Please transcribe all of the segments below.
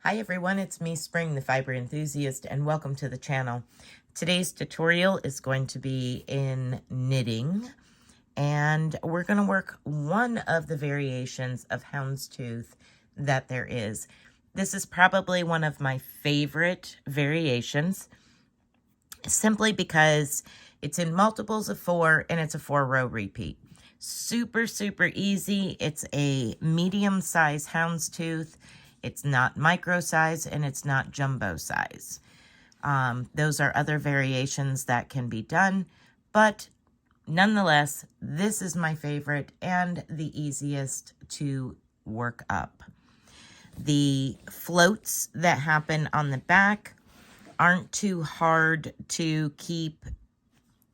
Hi everyone, it's me, Spring, the fiber enthusiast, and welcome to the channel. Today's tutorial is going to be in knitting, and we're going to work one of the variations of Houndstooth that there is. This is probably one of my favorite variations, simply because it's in multiples of 4 and it's a 4-row repeat. Super easy. It's a medium size houndstooth. It's not micro size and it's not jumbo size. Those are other variations that can be done, but nonetheless, this is my favorite and the easiest to work up. The floats that happen on the back aren't too hard to keep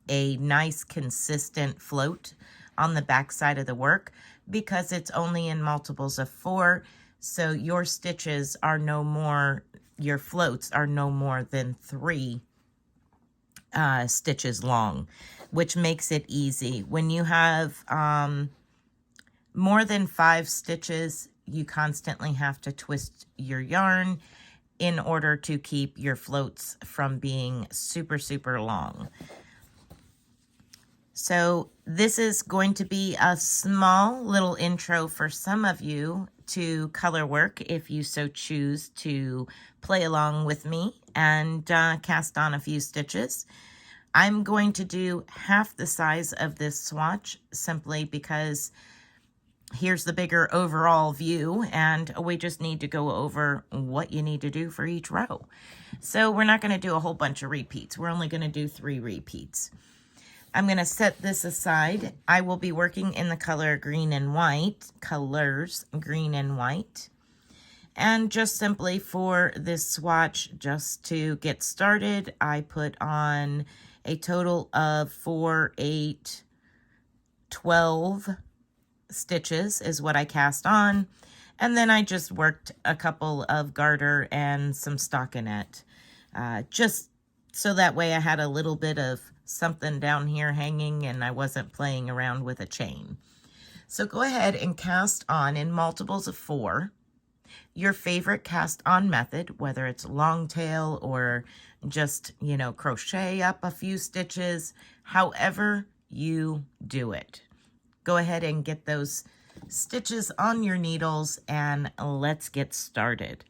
a nice consistent float on the back side of the work because it's only in multiples of 4. So your stitches are no more, your floats are no more than 3 stitches long, which makes it easy. When you have more than 5 stitches, you constantly have to twist your yarn in order to keep your floats from being super long. So this is going to be a small little intro for some of you to color work if you so choose to play along with me and cast on a few stitches. I'm going to do half the size of this swatch simply because here's the bigger overall view and we just need to go over what you need to do for each row. So we're not going to do a whole bunch of repeats. We're only going to do 3 repeats. I'm going to set this aside. I will be working in the color green and white, colors green and white. And just simply for this swatch, just to get started, I put on a total of 4, 8, 12 stitches is what I cast on. And then I just worked a couple of garter and some stockinette, just so that way I had a little bit of something down here hanging and I wasn't playing around with a chain. So go ahead and cast on in multiples of 4 your favorite cast on method, whether it's long tail or just, you know, crochet up a few stitches, however you do it. Go ahead and get those stitches on your needles and let's get started.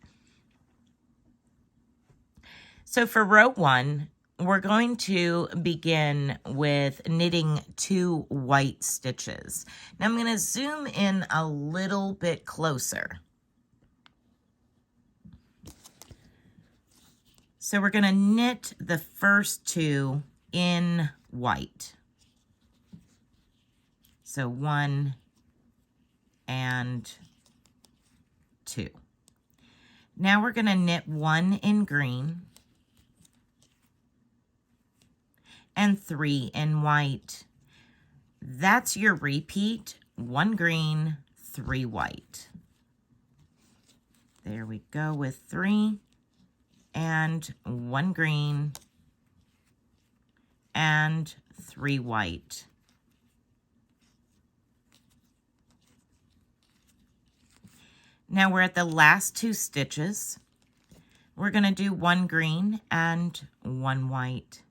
So for row 1, we're going to begin with knitting 2 white stitches. Now I'm going to zoom in a little bit closer. So we're going to knit the first 2 in white. So 1 and 2. Now we're going to knit 1 in green and 3 in white. That's your repeat, 1 green, 3 white. There we go with 3 and 1 green and 3 white. Now we're at the last 2 stitches. We're going to do 1 green and 1 white.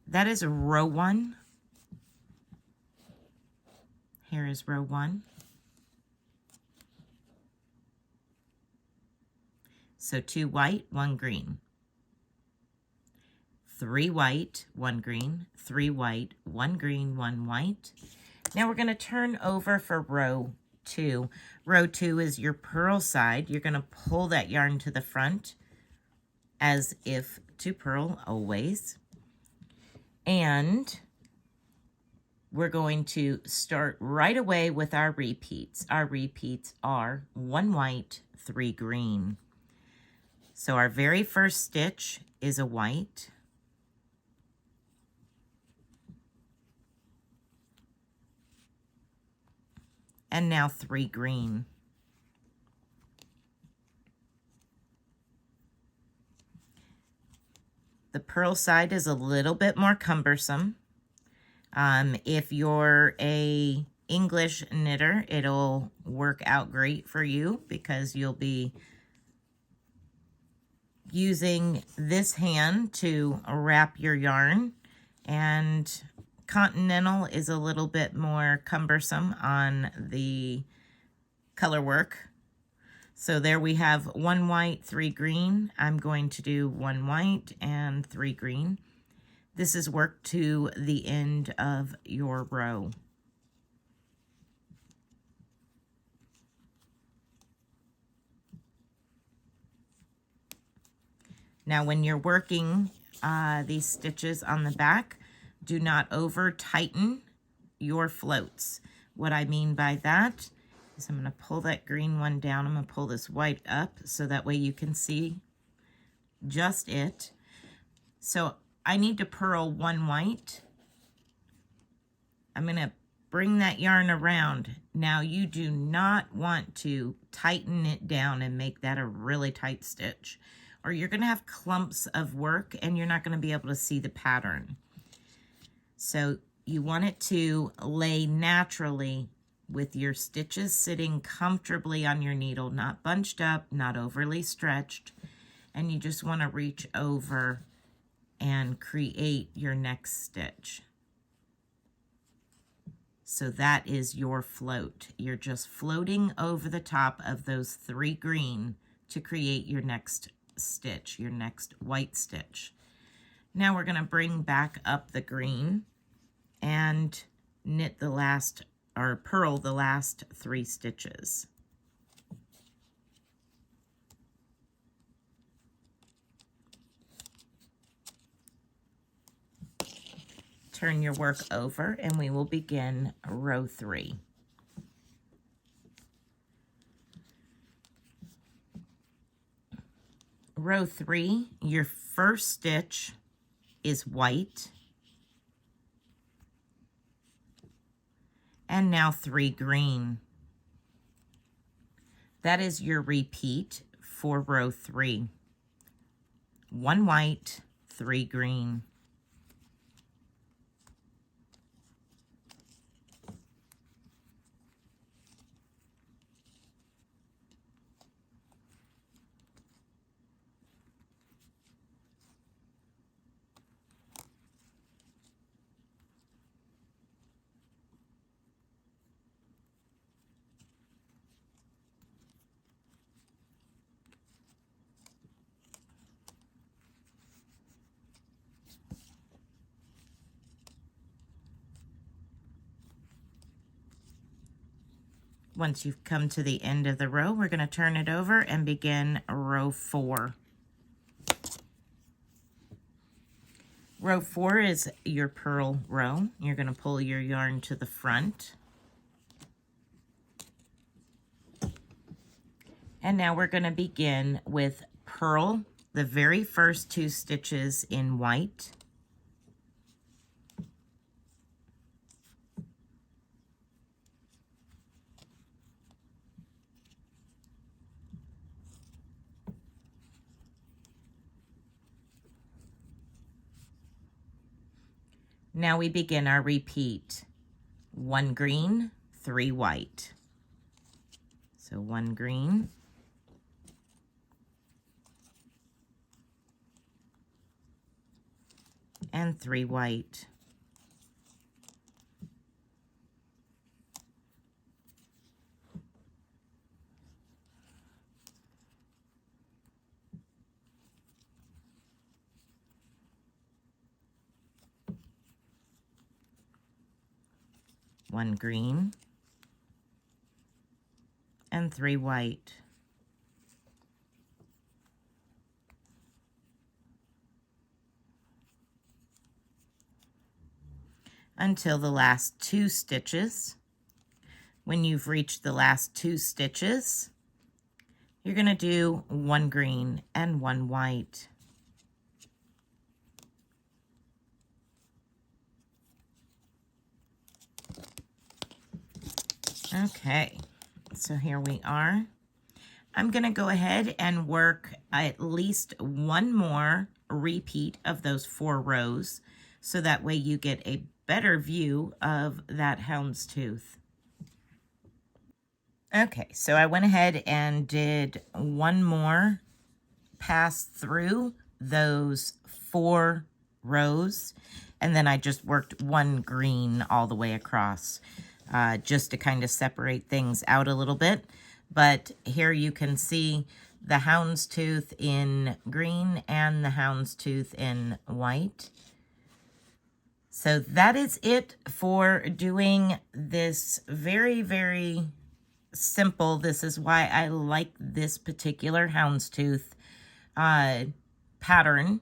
That is row 1. Here is row 1. So 2 white, 1 green. 3 white, 1 green, 3 white, 1 green, 1 white. Now we're going to turn over for row 2. Row 2 is your purl side. You're going to pull that yarn to the front as if to purl always. And we're going to start right away with our repeats. Our repeats are 1 white, 3 green. So our very first stitch is a white. And now 3 green. The purl side is a little bit more cumbersome. If you're a English knitter, it'll work out great for you because you'll be using this hand to wrap your yarn, and Continental is a little bit more cumbersome on the color work. So there we have 1 white, 3 green. I'm going to do 1 white and 3 green. This is work to the end of your row. Now when you're working these stitches on the back, do not over tighten your floats. What I mean by that is I'm going to pull that green one down. I'm going to pull this white up so that way you can see just it. So I need to purl 1 white. I'm going to bring that yarn around. Now you do not want to tighten it down and make that a really tight stitch, or you're going to have clumps of work and you're not going to be able to see the pattern. So you want it to lay naturally with your stitches sitting comfortably on your needle, not bunched up, not overly stretched. And you just want to reach over and create your next stitch. So that is your float. You're just floating over the top of those 3 green to create your next stitch, your next white stitch. Now we're going to bring back up the green and knit the last, or purl the last 3 stitches. Turn your work over and we will begin row 3. Row 3, your first stitch is white, and now 3 green. That is your repeat for row 3. 1 white, 3 green. Once you've come to the end of the row, we're going to turn it over and begin row 4. Row 4 is your purl row. You're going to pull your yarn to the front. And now we're going to begin with purl the very first 2 stitches in white. Now we begin our repeat. 1 green, 3 white. So 1 green, and 3 white. One green and 3 white. Until the last 2 stitches. When you've reached the last 2 stitches, you're going to do 1 green and 1 white. Okay, so here we are. I'm going to go ahead and work at least 1 more repeat of those 4 rows, so that way you get a better view of that houndstooth. Okay, so I went ahead and did 1 more pass through those 4 rows, and then I just worked 1 green all the way across, just to kind of separate things out a little bit. But here you can see the houndstooth in green and the houndstooth in white. So that is it for doing this very, very simple. This is why I like this particular houndstooth pattern,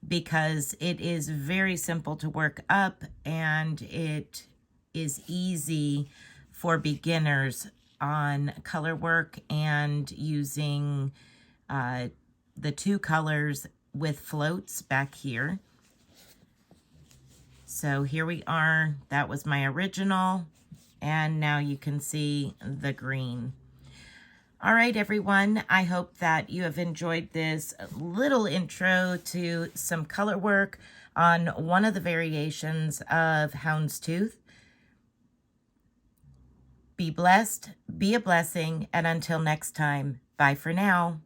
because it is very simple to work up and it is easy for beginners on color work and using the 2 colors with floats back here. So here we are. That was my original, and now you can see the green. All right, everyone, I hope that you have enjoyed this little intro to some color work on one of the variations of houndstooth. Be blessed, be a blessing, and until next time, bye for now.